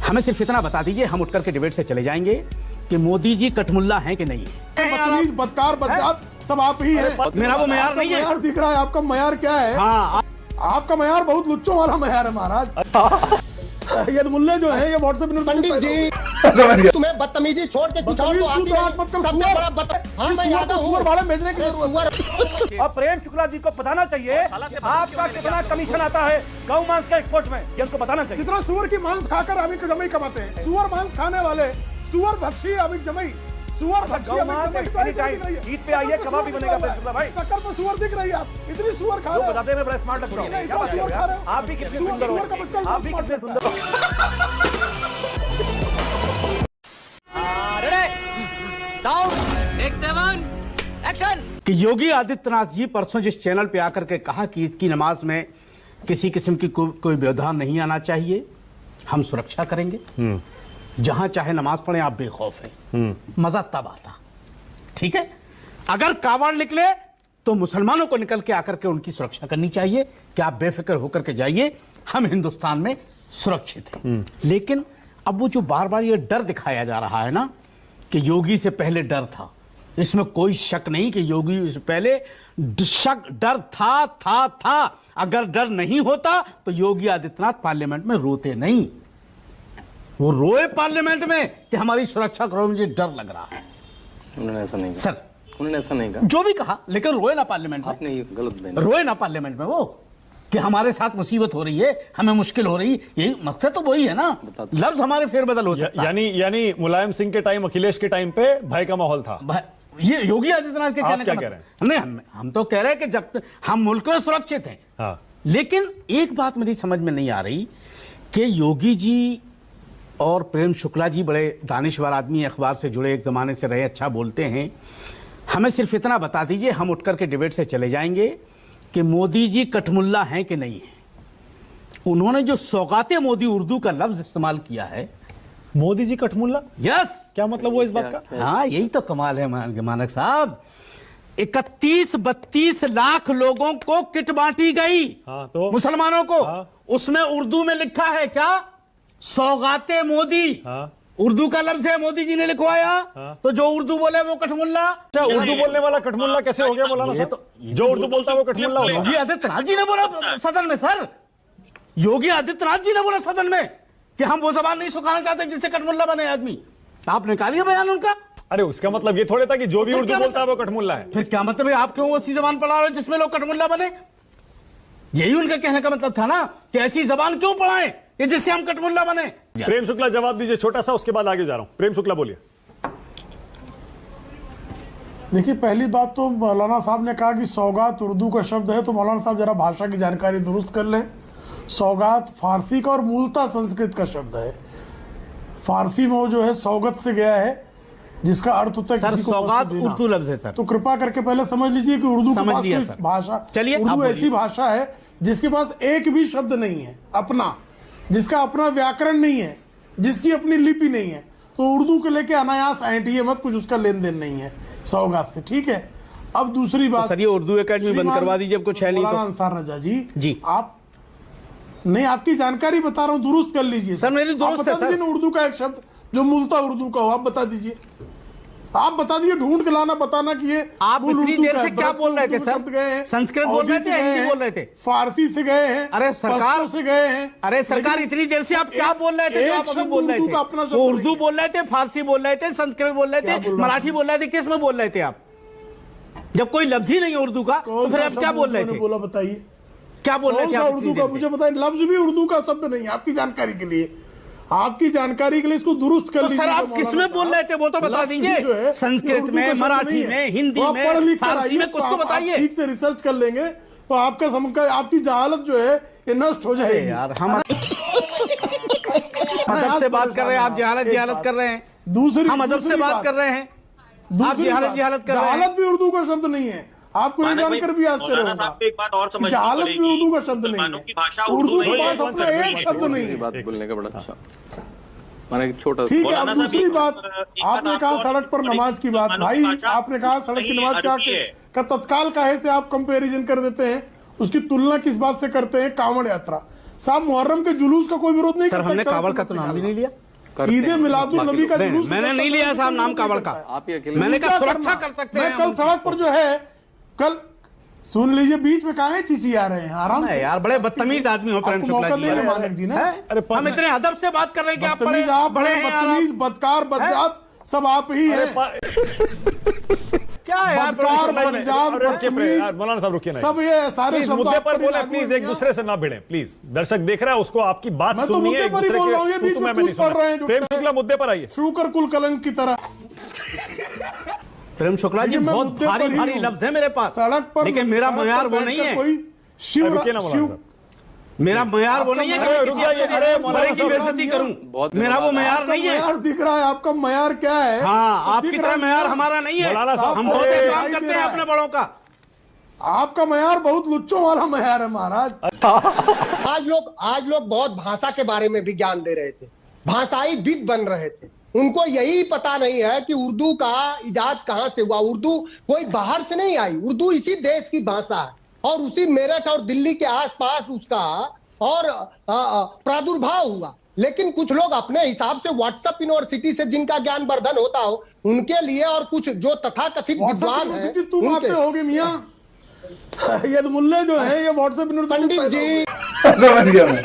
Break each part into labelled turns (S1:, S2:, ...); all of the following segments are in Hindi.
S1: हमें सिर्फ इतना बता दीजिए, हम उठ करके डिबेट से चले जाएंगे कि मोदी जी कठमुल्ला हैं कि नहीं है।
S2: बदतमीज, बदकार, बदजात सब आप ही हैं।
S1: मेरा वो मयार नहीं है।
S2: मयार दिख रहा है आपका, मयार क्या है?
S1: हाँ,
S2: आपका मयार बहुत लुच्चों वाला मयार है महाराज। ये मुल्ले जो है ये व्हाट्सएप में
S3: पंडित जी तुम्हें बदतमीजी छोड़ के कुछ और तो आती है। सबसे बड़ा हाँ मैं यादव हूँ
S2: वाले भेजने की जरूरत है।
S4: और प्रेम शुक्ला जी को बताना चाहिए आपका कितना कमीशन आता है गौ मांस के एक्सपोर्ट में, ये उनको बताना चाहिए।
S2: जितना सुअर की मांस खाकर अमित जमई कमाते हैं, सुअर मांस खाने वाले सुअर भक्षी अमित जमई, सुअर भक्षी अमित जमई।
S4: ईद पे आइए, कबाब भी बनेगा प्रेम शुक्ला भाई।
S2: शक्कर पर सुअर दिख रही है, आप इतनी सुअर खा रहे हो।
S4: बताते हैं बड़ा स्मार्ट लगता हूँ। आप भी कितने सुंदर हो, आप भी कितने सुंदर हो।
S1: कि योगी आदित्यनाथ जी परसों जिस चैनल पे आकर के कहा कि ईद की नमाज में किसी किस्म की कोई व्यवधान नहीं आना चाहिए, हम सुरक्षा करेंगे, जहां चाहे नमाज पढ़े, आप बेखौफ हैं, मजा तब आता। ठीक है, अगर कावड़ निकले तो मुसलमानों को निकल के आकर के उनकी सुरक्षा करनी चाहिए कि आप बेफिक्र होकर के जाइए, हम हिंदुस्तान में सुरक्षित हैं। लेकिन अब वो जो बार बार ये डर दिखाया जा रहा है ना कि योगी से पहले डर था, इसमें कोई शक नहीं कि योगी से पहले डर था। अगर डर नहीं होता तो योगी आदित्यनाथ पार्लियामेंट में रोते नहीं। वो रोए पार्लियामेंट में कि हमारी सुरक्षा करो, मुझे डर लग रहा है।
S5: उन्होंने ऐसा नहीं कहा
S1: सर,
S5: उन्होंने ऐसा नहीं कहा,
S1: जो भी कहा, लेकिन रोए ना पार्लियामेंट में।
S5: आपने ये गलत बयान
S1: रोए ना पार्लियामेंट में वो कि हमारे साथ मुसीबत हो रही है, हमें मुश्किल हो रही है। यही मकसद तो वही है ना, लफ्ज हमारे फेरबदल हो सकता है।
S6: यानी मुलायम सिंह के टाइम, अखिलेश के टाइम पे भय का माहौल था।
S1: ये योगी आदित्यनाथ के कहने का
S6: क्या कह रहे
S1: हैं? नहीं, हम तो कह रहे हैं कि जब हम मुल्क में सुरक्षित हैं।
S6: हाँ।
S1: लेकिन एक बात मेरी समझ में नहीं आ रही कि योगी जी और प्रेम शुक्ला जी बड़े दानिशवर आदमी, अखबार से जुड़े, एक जमाने से रहे, अच्छा बोलते हैं। हमें सिर्फ इतना बता दीजिए, हम उठ करके डिबेट से चले जाएंगे कि मोदी जी कठमुल्ला हैं कि नहीं है। उन्होंने जो सौगाते मोदी उर्दू का लफ्ज इस्तेमाल किया है,
S6: मोदी जी कठमुल्ला,
S1: यस,
S6: क्या मतलब वो इस बात का?
S1: हाँ, यही तो कमाल है मानक साहब। 31-32 लाख लोगों को किट बांटी गई,
S6: हाँ, तो
S1: मुसलमानों को।
S6: हाँ।
S1: उसमें उर्दू में लिखा है क्या? सौगाते मोदी।
S6: हाँ।
S1: उर्दू का लफ्ज है, मोदी जी ने लिखवाया।
S6: हाँ।
S1: तो जो उर्दू बोले वो कठमुल्ला।
S6: अच्छा, उर्दू बोलने वाला कठमुल्ला कैसे हो गया मौलाना साहब? जो उर्दू बोलता है वो कठमुल्ला हो गया?
S1: योगी आदित्यनाथ जी ने बोला सदन में, सर, योगी आदित्यनाथ जी ने बोला सदन में कि हम वो जबान नहीं सुखाना चाहते जिससे कठमुल्ला बने आदमी। आप निकालिए बयान उनका।
S6: अरे उसका मतलब ये थोड़े था कि जो भी उर्दू बोलता है वो कठमुल्ला है।
S1: फिर क्या मतलब है? आप क्यों ऐसी जबान पढ़ा रहे हो जिसमें लोग कठमुल्ला बने? यही उनका कहने का मतलब था ना कि ऐसी जबान क्यों पढ़ाएं कि जिससे हम कठमुल्ला बने।
S6: प्रेम शुक्ला जवाब दीजिए छोटा सा, उसके बाद आगे जा रहा हूं। प्रेम शुक्ला बोलिए।
S2: देखिए, पहली बात तो मौलाना साहब ने कहा कि सौगात उर्दू का शब्द है, तो मौलाना साहब जरा भाषा की जानकारी दुरुस्त कर लें। सौगात फारसी का और मूलतः संस्कृत का शब्द है। फारसी में वो जो है सौगत से गया है, जिसका अर्थ होता है
S1: सर, सौगात उर्दू लफ्ज है सर।
S2: तो कृपा करके पहले समझ लीजिए कि उर्दू
S1: समझ लिया सर।
S2: भाषा,
S1: चलिए,
S2: उर्दू ऐसी भाषा है जिसके पास एक भी शब्द नहीं है अपना, जिसका अपना व्याकरण नहीं है, जिसकी अपनी लिपि नहीं है। तो उर्दू को लेके अनायास ऐंठिए मत, कुछ उसका लेन देन नहीं है सौगात से। ठीक है, अब दूसरी बात,
S1: सर ये उर्दू एकेडमी बंद करवा दीजिए, अब कुछ है नहीं तो।
S2: अंसार रजा जी, आप
S1: नहीं,
S2: आपकी जानकारी बता रहा हूँ, दुरुस्त कर लीजिए
S1: सर। मेरी दुरुस्त है सर।
S2: उर्दू का एक शब्द जो मूलतः उर्दू का हो, आप बता दीजिए। आप बता दीजिए, ढूंढ के लाना, बताना कि ये
S1: आप इतनी देर से क्या बोल रहे थे सर? संस्कृत बोल रहे थे, हिंदी बोल रहे थे,
S2: फारसी से गए हैं,
S1: अरे सरकार
S2: से गए हैं।
S1: अरे सरकार, इतनी देर से आप क्या बोल रहे थे? आप अभी बोल रहे थे, वो उर्दू बोल रहे थे, फारसी बोल रहे थे, संस्कृत बोल रहे थे, मराठी बोल रहे थे, किस में बोल रहे थे आप? जब कोई लफ्ज ही नहीं है उर्दू का तो फिर आप क्या बोल रहे थे?
S2: बोला, बताइए
S1: क्या बोल रहे थे आप?
S2: उर्दू का मुझे बताइए, लफ्ज भी उर्दू का शब्द नहीं है। आपकी जानकारी के लिए, आपकी जानकारी के लिए इसको दुरुस्त कर लीजिए।
S1: सर, आप किस में बोल रहे थे वो तो बता दीजिए। संस्कृत में, मराठी में, हिंदी में, फारसी में, कुछ तो बताइए।
S2: ठीक से रिसर्च कर लेंगे तो आपका आपकी जहालत जो है ये नष्ट हो जाएगी।
S1: यार, हम अदब से बात कर रहे हैं, आप जहालत कर रहे हैं।
S2: दूसरी,
S1: हम अदब से बात कर रहे हैं, आप जहालत कर रहे हैं।
S2: जहालत भी उर्दू का शब्द नहीं है। आपको ये जानकर भी आश्चर्य होगा,
S7: एक बात और समझनी
S2: जहालत भी उर्दू का शब्द नहीं
S7: मुसलमानों की
S2: है।
S7: भाषा
S2: उर्दू
S7: उर्दू
S2: के
S7: नहीं
S2: पास
S7: है।
S2: अपना एक शब्द नहीं है।
S5: बात बोलने का बड़ा अच्छा। मैंने एक छोटा
S2: ठीक है,
S7: मौलाना
S2: अब
S7: साहब,
S2: दूसरी
S7: एक
S2: बात,
S7: बात
S2: आपने कहा
S7: आपको
S2: सड़क पर नमाज की बात। भाई, आपने कहा सड़क की नमाज का तत्काल काहे से आप कंपैरिजन कर देते हैं? उसकी तुलना किस बात से करते हैं? कांवड़ यात्रा। साहब मुहर्रम के जुलूस का कोई विरोध नहीं
S1: सर
S2: करता।
S1: हमने
S2: चलो
S1: कावड़ का तो
S2: निकालो।
S1: नाम भी नहीं लिया।
S5: करते
S2: ईद
S5: हैं
S2: मिलादुल
S5: बाकी
S2: नबी
S5: लोग।
S2: का
S1: नहीं,
S2: जुलूस
S1: मैंने नहीं लिया साहब नाम कावड़ का।
S5: आप ही अकेले
S1: मैंने
S2: क्या
S1: कहा सुरक्षा
S2: करना?
S1: कर सकते
S2: मैं
S1: हैं
S2: कल
S1: हम।
S2: सड़क पर जो है कल सुन लीजिए, बीच में कहा है चिची आ रहे हैं आराम
S1: नहीं
S2: से।
S1: यार, बड़े बदतमीज आदमी हो प्रेम
S2: आपको
S1: शुक्ला
S2: मौका
S1: जी।
S2: देंगे मानक जी ना।
S1: हैं? हम इतने अदब से बात कर रहे हैं कि आप बड़े
S2: बदतमीज आप
S1: बड़े
S2: बड़े
S1: हैं यार।
S2: बदतमीज बदकार बदजात सब आप ही हैं।
S1: क्या है यार
S2: बदकार
S6: नहीं, नहीं,
S2: बदजात
S6: अरे रुकिए,
S2: बदतमीज
S6: यार, मौलाना साहब रुकिए ना।
S2: सब ये सारे
S6: प्लीज
S2: शब्द
S6: मुद्दे
S2: आप
S6: पर
S2: पर ही
S6: बोले,
S2: लागू
S6: प्लीज
S2: होंगे।
S6: एक दूसरे से ना भिड़े प्लीज। दर्शक देख रहा है, उसको आपकी बात
S2: मैं तो
S6: सुननी है,
S2: मुद्दे
S6: एक
S2: पर ही
S6: दूसरे
S2: बोल रहा हूँ, ये
S6: के
S2: बीच
S6: तू
S2: में
S6: मैं नहीं
S2: कूद पड़ रहे हैं
S6: सुना।
S2: जो
S6: प्रेम शुक्ला मुद्दे पर आइए।
S2: शुकर कुल कलंक की तरह
S1: प्रेम शुक्ला जी
S2: देखिए, मैं
S1: बहुत
S2: मुद्दे पर
S1: भारी
S2: ही
S1: भारी
S2: हूँ।
S1: लफ्ज है मेरे पास,
S2: सड़क पर
S1: लेकिन मेरा
S2: सड़क पर
S1: मयार वो
S2: बैठकर
S1: नहीं है।
S2: कोई शिव
S6: रुकिए ना मौलाना
S2: शिव
S6: साहब।
S1: मेरा मयार वो नहीं है कि
S6: अरे
S1: मैं
S6: रुक
S1: किसी
S6: जाइए,
S1: अपने
S6: अरे मौलाना
S1: बड़े की
S6: साहब,
S1: बेइज्जती करूं।
S5: बहुत
S1: मेरा वो
S5: धन्यवाद।
S1: मयार नहीं है।
S2: मयार दिख रहा है आपका, मयार क्या है?
S1: हाँ, आपकी
S2: दिख
S1: तरह
S2: रहा है
S1: मयार हमारा नहीं है।
S6: मौलाना साहब,
S1: हम बहुत
S6: अरे,
S1: एहतराम
S2: दिखाई
S1: करते
S2: दे
S1: हैं
S2: रहा है।
S1: अपने बड़ों का।
S2: आपका मयार बहुत लुच्चों वाला मयार है महाराज।
S3: आज लोग बहुत भाषा के बारे में भी ज्ञान दे रहे थे, भाषाई विद बन रहे थे। उनको यही पता नहीं है कि उर्दू का इजाद कहां से हुआ। उर्दू कोई बाहर से नहीं आई, उर्दू इसी देश की भाषा है और उसी मेरठ और दिल्ली के आसपास उसका और प्रादुर्भाव हुआ। लेकिन कुछ लोग अपने हिसाब से व्हाट्सएप यूनिवर्सिटी से जिनका ज्ञान वर्धन होता हो उनके लिए, और कुछ जो तथाकथित विद्वान हैं
S2: तुम आते
S3: उनके।
S2: होगे मियाँ। ये तो मुल्ले जो है ये व्हाट्सएप
S3: पंडित जी
S2: समझ गया मैं।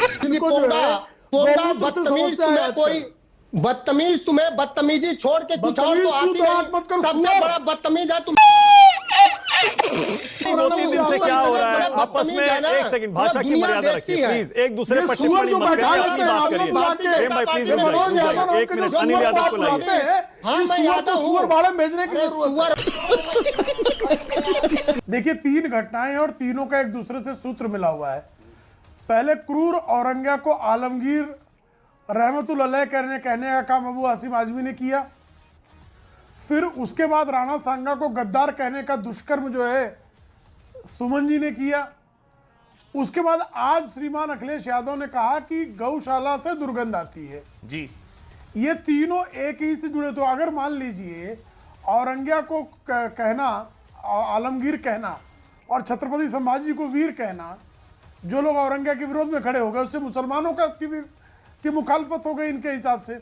S3: बदतमीज तुम्हें बदतमीजी छोड़ के कुछ और तो आती नहीं। सबसे बड़ा बदतमीज है तुम।
S6: 2-3 दिन से क्या हो रहा है आपस में? एक सेकंड, भाषा की मर्यादा रखिए प्लीज। एक दूसरे पर टिप्पणी मत करिए, अपनी बात करिए। प्रेम भाई प्लीज रुक जाइए, एक मिनट। अनिल यादव को लाइए।
S3: हाँ, मैं यादव हूँ।
S2: सुअर भाड़े भेजने की जरूरत
S3: सुअर
S2: है। देखिए, 3 घटनाएं और तीनों का एक दूसरे से सूत्र मिला हुआ है। पहले क्रूर औरंगिया को आलमगीर रहमतुल्लाह अलैह कहने का काम अबू आसिम आजमी ने किया। फिर उसके बाद राणा सांगा को गद्दार कहने का दुष्कर्म जो है सुमन जी ने किया। उसके बाद आज श्रीमान अखिलेश यादव ने कहा कि गौशाला से दुर्गंध आती है
S7: जी।
S2: ये तीनों एक ही से जुड़े। तो अगर मान लीजिए औरंगिया को कहना, आलमगीर कहना और छत्रपति संभाजी को वीर कहना, जो लोग औरंगिया के विरोध में खड़े हो गए उससे मुसलमानों की मुखालफत हो गई इनके हिसाब से।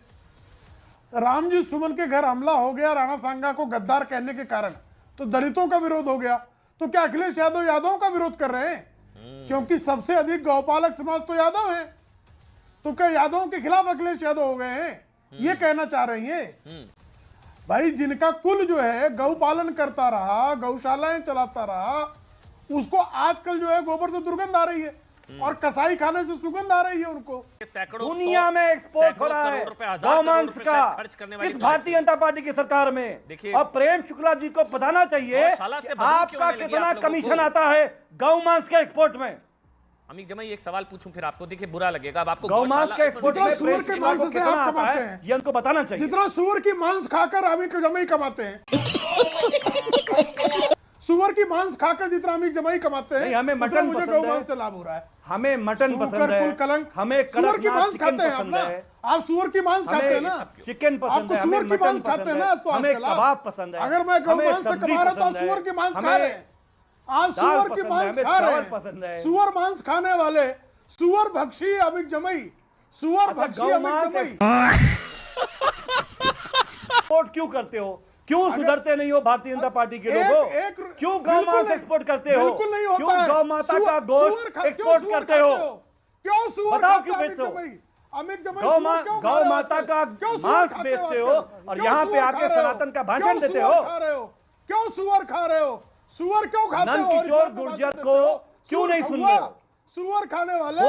S2: राम जी सुमन के घर हमला हो गया राणा सांगा को गद्दार कहने के कारण, तो दलितों का विरोध हो गया। तो क्या अखिलेश यादव यादवों का विरोध कर रहे हैं? क्योंकि सबसे अधिक गौपालक समाज तो यादव है, तो क्या यादवों के खिलाफ अखिलेश यादव हो गए हैं? ये कहना चाह रही है भाई। जिनका कुल जो है गौ पालन करता रहा, गौशालाएं चलाता रहा, उसको आजकल जो है गोबर से दुर्गंध आ रही है और कसाई खाने से सुगंध आ रही है उनको।
S4: दुनिया में एक्सपोर्ट हो रहा है गौमांस का इस भारतीय जनता पार्टी की सरकार में। और प्रेम शुक्ला जी को बताना चाहिए कि आपका कितना कमीशन आता है गौमांस के एक्सपोर्ट में।
S7: अमित जमा एक सवाल पूछूं फिर आपको देखिए बुरा लगेगा। अब आपको
S4: गौमांस के एक्सपोर्ट में
S2: सुअर के मांस से आप कमाते हैं,
S4: ये उनको बताना चाहिए।
S2: जितना सुअर की मांस खाकर अमीर जमाई कमाते हैं। सुअर की मांस खाकर जितना अमीर जमाई कमाते हैं,
S4: हमें मटन
S2: मुझे
S4: पसंद
S2: गौ
S4: है।
S2: मांस से लाभ हो रहा है।
S4: हमें मटन पसंद है,
S2: कलंक।
S4: हमें
S2: सुअर की मांस खाते हैं आप
S4: पसंद
S2: ना,
S4: है,
S2: आप सुअर की मांस खाते हैं ना,
S4: चिकन पसंद
S2: आपको
S4: है,
S2: सुअर
S4: हमें
S2: की मांस
S4: मटन
S2: खाते
S4: पसंद
S2: हैं ना,
S4: है,
S2: तो
S4: हमें
S2: आजकल आप-
S4: कबाब पसंद है।
S2: अगर मैं गौ
S4: हमें
S2: मांस से
S4: सब्जी
S2: कमा रहा हूं तो आप
S4: पसंद है,
S2: सुअर की मांस खा
S4: हमें
S2: रहे हैं। आप
S4: दाल
S2: सुअर की
S4: पसंद है,
S2: मांस
S4: हमें
S2: खा रहे
S4: चावल
S2: हैं।
S4: पसंद है।
S2: सुअर मांस खाने वाले सुअर भक्षी अमित जमई, सुअर भक्षी अमित जमई।
S4: एक्सपोर्ट क्यों करते हो? क्यों सुधरते नहीं हो भारतीय जनता पार्टी के लोगों? क्यों गौ मांस एक्सपोर्ट करते हो?
S2: बिल्कुल नहीं होता
S4: क्यों
S2: है।
S4: गौ माता का गोश्त एक्सपोर्ट करते हो?
S2: क्यों सुअर
S4: बताओ
S2: खाते
S4: क्यों
S2: हो
S4: बेचते हो?
S2: अमित जमई?
S4: गौ माता का मांस बेचते हो और यहाँ पे आके सनातन का भाषण देते हो।
S2: क्यों सुअर खा रहे हो? सुअर क्यों खाते हो?
S4: नंदकिशोर गुर्जर को क्यों नहीं सुन रहे हो?
S2: सुअर खाने वाले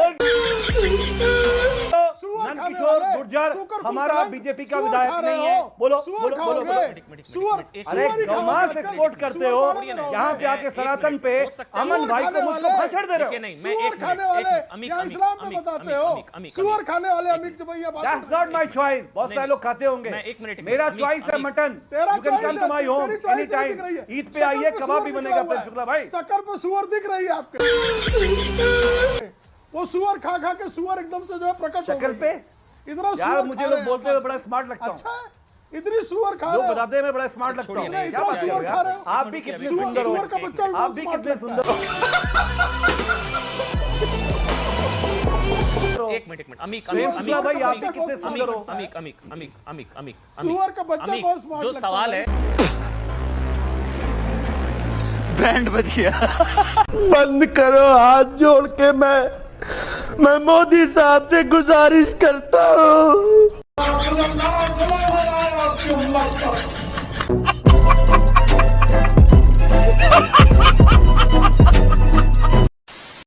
S4: नंदकिशोर गुर्जर हमारा बीजेपी का विधायक नहीं है। बोलो बोलो बोलो
S2: सुअर।
S4: अरे गौमांस एक्सपोर्ट करते हो, यहाँ पे आके सनातन पे अमन भाई को मुझको भाषण दे रहे हो।
S2: सुअर खाने वाले या इस्लाम में बताते हो सुअर खाने वाले अमित जमैया बात
S4: That's not my choice. बहुत सारे लोग खाते होंगे। मेरा चॉइस है मटन।
S2: तेरा
S4: You can come to my home anytime. Eid पे आइए, कबाब भी बनेगा प्रेम शुक्ला भाई।
S2: शक्कर पे सुअर दिख रही है आपके। वो सुअर खा खा के सुअर एकदम से जो है प्रकट हो
S4: शक्ल
S2: गई
S4: पे
S2: है। इतना
S4: यार
S2: सुअर
S4: मुझे
S2: खा
S4: लोग
S2: रहे
S4: बोलते
S2: हैं
S4: हुए बड़ा स्मार्ट लगता हूँ।
S2: अच्छा है, इतनी सुअर खा
S4: लोग
S2: रहे हो।
S4: बताते हैं मैं बड़ा स्मार्ट लगता हूँ।
S7: छोड़िए,
S4: क्या बात कर रहे हो
S2: सुअर खा रहे
S4: यार?
S2: हो।
S4: आप भी कितने सुंदर हो,
S2: सुअर का बच्चा भी
S4: आप भी
S2: बहुत
S4: कितने
S2: smart लगता है।
S4: सुंदर हो।
S7: एक मिनट अमीक
S4: प्रेम शुक्ला भाई आप भी कितने सुंदर हो।
S7: अमीक
S8: सुअर का बच्चा
S7: अमीक,
S8: बहुत स्मार्ट
S7: जो
S8: लगता
S7: सवाल है
S6: बैंड बज गया।
S9: बंद करो, हाथ जोड़ के मैं मोदी साहब से गुजारिश करता हूँ।